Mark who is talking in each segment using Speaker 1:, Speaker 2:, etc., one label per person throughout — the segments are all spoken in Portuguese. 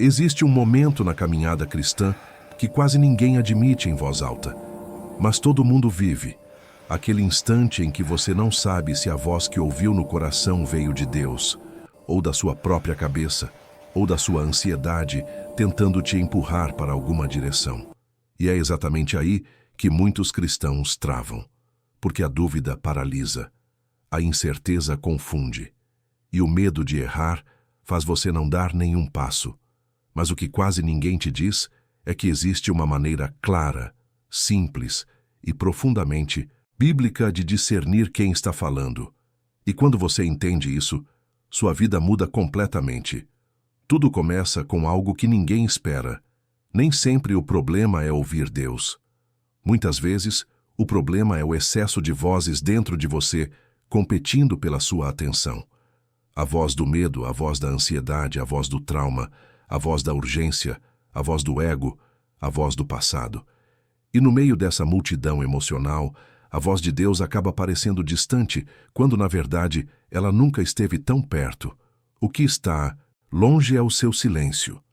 Speaker 1: Existe um momento na caminhada cristã que quase ninguém admite em voz alta, mas todo mundo vive. Aquele instante em que você não sabe se a voz que ouviu no coração veio de Deus, ou da sua própria cabeça, ou da sua ansiedade tentando te empurrar para alguma direção. E é exatamente aí que muitos cristãos travam, porque a dúvida paralisa, a incerteza confunde, e o medo de errar faz você não dar nenhum passo. Mas o que quase ninguém te diz é que existe uma maneira clara, simples e profundamente bíblica de discernir quem está falando. E quando você entende isso, sua vida muda completamente. Tudo começa com algo que ninguém espera. Nem sempre o problema é ouvir Deus. Muitas vezes, o problema é o excesso de vozes dentro de você competindo pela sua atenção. A voz do medo, a voz da ansiedade, a voz do trauma, a voz da urgência, a voz do ego, a voz do passado. E no meio dessa multidão emocional, a voz de Deus acaba parecendo distante, quando na verdade ela nunca esteve tão perto. O que está longe é o seu silêncio.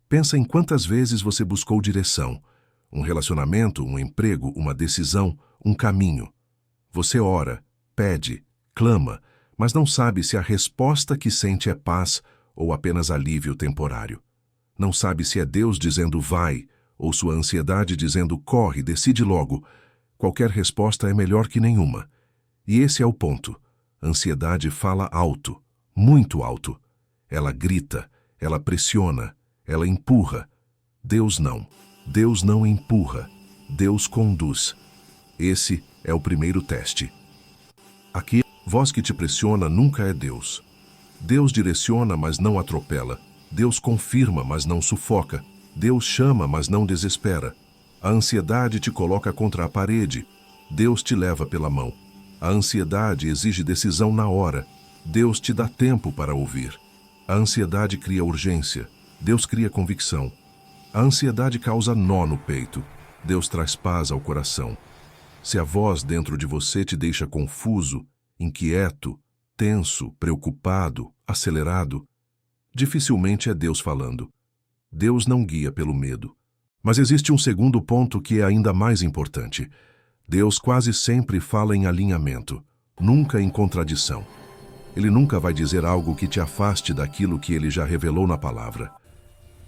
Speaker 1: Pensa em quantas vezes você buscou direção, um relacionamento, um emprego, uma decisão, um caminho. Você ora, pede, clama, mas não sabe se a resposta que sente é paz ou apenas alívio temporário. Não sabe se é Deus dizendo vai, ou sua ansiedade dizendo corre, decide logo. Qualquer resposta é melhor que nenhuma. E esse é o ponto. A ansiedade fala alto, muito alto. Ela grita, ela pressiona, ela empurra. Deus não. Deus não empurra. Deus conduz. Esse é o primeiro teste. Aqui, voz que te pressiona nunca é Deus. Deus direciona, mas não atropela. Deus confirma, mas não sufoca. Deus chama, mas não desespera. A ansiedade te coloca contra a parede. Deus te leva pela mão. A ansiedade exige decisão na hora. Deus te dá tempo para ouvir. A ansiedade cria urgência. Deus cria convicção. A ansiedade causa nó no peito. Deus traz paz ao coração. Se a voz dentro de você te deixa confuso, inquieto, tenso, preocupado, acelerado, dificilmente é Deus falando. Deus não guia pelo medo. Mas existe um segundo ponto que é ainda mais importante. Deus quase sempre fala em alinhamento, nunca em contradição. Ele nunca vai dizer algo que te afaste daquilo que ele já revelou na palavra.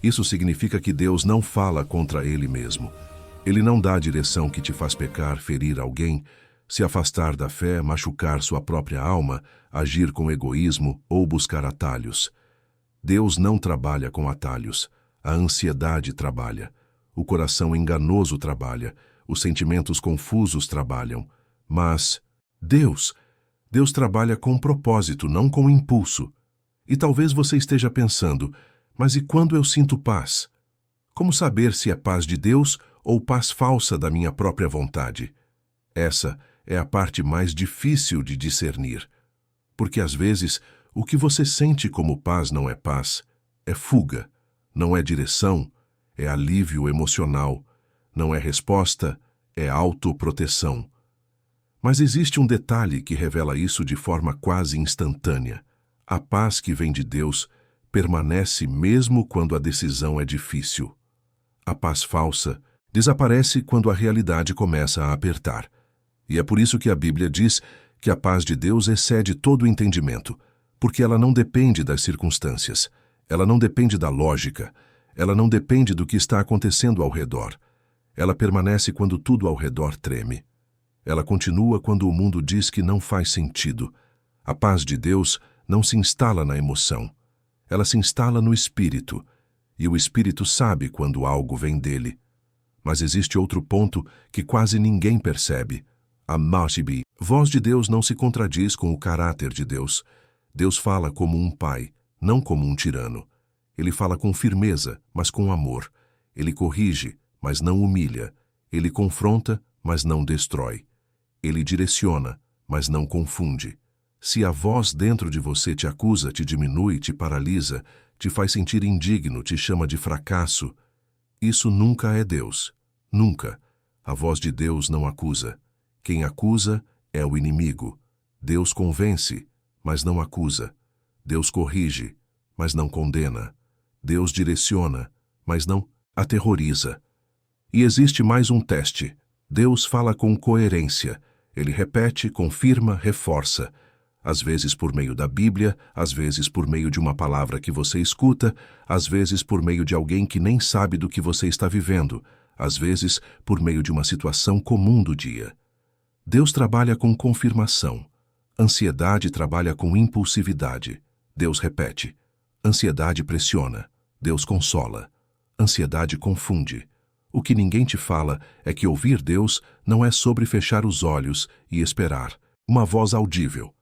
Speaker 1: Isso significa que Deus não fala contra ele mesmo. Ele não dá a direção que te faz pecar, ferir alguém, se afastar da fé, machucar sua própria alma, agir com egoísmo ou buscar atalhos. Deus não trabalha com atalhos. A ansiedade trabalha. O coração enganoso trabalha. Os sentimentos confusos trabalham. Mas Deus trabalha com propósito, não com impulso. E talvez você esteja pensando, mas e quando eu sinto paz? Como saber se é paz de Deus ou paz falsa da minha própria vontade? Essa é a parte mais difícil de discernir. Porque às vezes, o que você sente como paz não é paz, é fuga, não é direção, é alívio emocional, não é resposta, é autoproteção. Mas existe um detalhe que revela isso de forma quase instantânea. A paz que vem de Deus permanece mesmo quando a decisão é difícil. A paz falsa desaparece quando a realidade começa a apertar. E é por isso que a Bíblia diz que a paz de Deus excede todo o entendimento, porque ela não depende das circunstâncias, ela não depende da lógica, ela não depende do que está acontecendo ao redor. Ela permanece quando tudo ao redor treme. Ela continua quando o mundo diz que não faz sentido. A paz de Deus não se instala na emoção. Ela se instala no espírito, e o espírito sabe quando algo vem dele. Mas existe outro ponto que quase ninguém percebe. A Mashibi, voz de Deus não se contradiz com o caráter de Deus. Deus fala como um pai, não como um tirano. Ele fala com firmeza, mas com amor. Ele corrige, mas não humilha. Ele confronta, mas não destrói. Ele direciona, mas não confunde. Se a voz dentro de você te acusa, te diminui, te paralisa, te faz sentir indigno, te chama de fracasso, isso nunca é Deus. Nunca. A voz de Deus não acusa. Quem acusa é o inimigo. Deus convence, mas não acusa. Deus corrige, mas não condena. Deus direciona, mas não aterroriza. E existe mais um teste. Deus fala com coerência. Ele repete, confirma, reforça. Às vezes por meio da Bíblia, às vezes por meio de uma palavra que você escuta, às vezes por meio de alguém que nem sabe do que você está vivendo, às vezes por meio de uma situação comum do dia. Deus trabalha com confirmação. Ansiedade trabalha com impulsividade. Deus repete. Ansiedade pressiona. Deus consola. Ansiedade confunde. O que ninguém te fala é que ouvir Deus não é sobre fechar os olhos e esperar uma voz audível.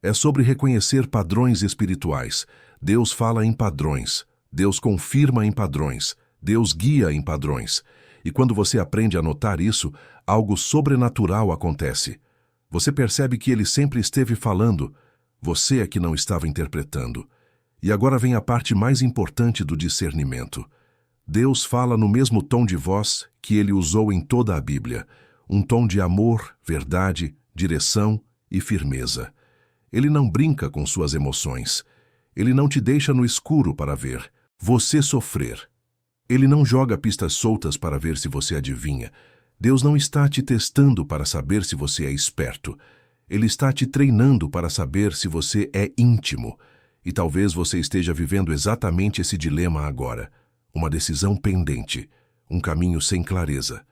Speaker 1: É sobre reconhecer padrões espirituais. Deus fala em padrões. Deus confirma em padrões. Deus guia em padrões. E quando você aprende a notar isso, algo sobrenatural acontece. Você percebe que ele sempre esteve falando, você é que não estava interpretando. E agora vem a parte mais importante do discernimento. Deus fala no mesmo tom de voz que ele usou em toda a Bíblia, um tom de amor, verdade, direção e firmeza. Ele não brinca com suas emoções. Ele não te deixa no escuro para ver você sofrer. Ele não joga pistas soltas para ver se você adivinha. Deus não está te testando para saber se você é esperto. Ele está te treinando para saber se você é íntimo. E talvez você esteja vivendo exatamente esse dilema agora. Uma decisão pendente, um caminho sem clareza,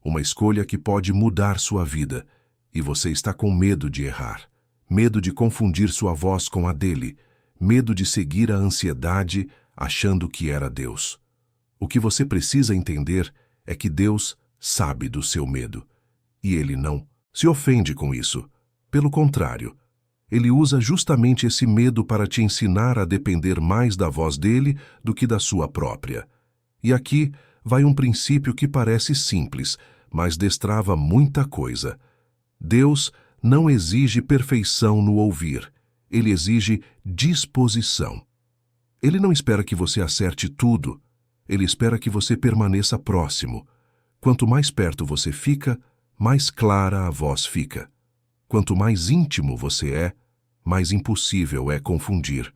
Speaker 1: uma escolha que pode mudar sua vida. E você está com medo de errar, medo de confundir sua voz com a dele, medo de seguir a ansiedade achando que era Deus. O que você precisa entender é que Deus sabe do seu medo. E ele não se ofende com isso. Pelo contrário, ele usa justamente esse medo para te ensinar a depender mais da voz dele do que da sua própria. E aqui vai um princípio que parece simples, mas destrava muita coisa. Deus não exige perfeição no ouvir. Ele exige disposição. Ele não espera que você acerte tudo. Ele espera que você permaneça próximo. Quanto mais perto você fica, mais clara a voz fica. Quanto mais íntimo você é, mais impossível é confundir.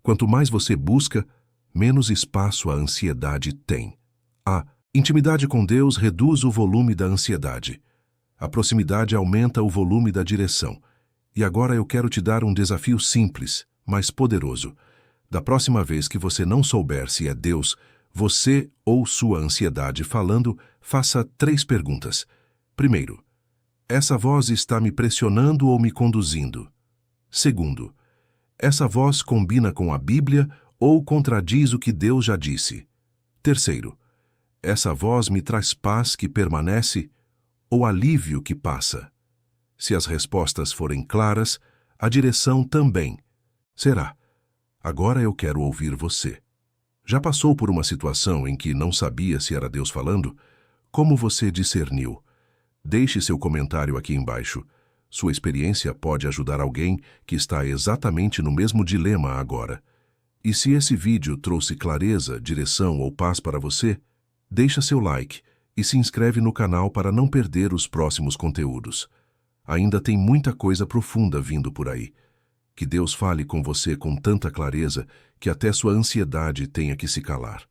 Speaker 1: Quanto mais você busca, menos espaço a ansiedade tem. A intimidade com Deus reduz o volume da ansiedade. A proximidade aumenta o volume da direção. E agora eu quero te dar um desafio simples, mas poderoso. Da próxima vez que você não souber se é Deus, você ou sua ansiedade falando, faça 3 perguntas. Primeiro, essa voz está me pressionando ou me conduzindo? Segundo, essa voz combina com a Bíblia ou contradiz o que Deus já disse? Terceiro, essa voz me traz paz que permanece ou alívio que passa? Se as respostas forem claras, a direção também será. Agora eu quero ouvir você. Já passou por uma situação em que não sabia se era Deus falando? Como você discerniu? Deixe seu comentário aqui embaixo. Sua experiência pode ajudar alguém que está exatamente no mesmo dilema agora. E se esse vídeo trouxe clareza, direção ou paz para você, deixa seu like e se inscreve no canal para não perder os próximos conteúdos. Ainda tem muita coisa profunda vindo por aí. Que Deus fale com você com tanta clareza que até sua ansiedade tenha que se calar.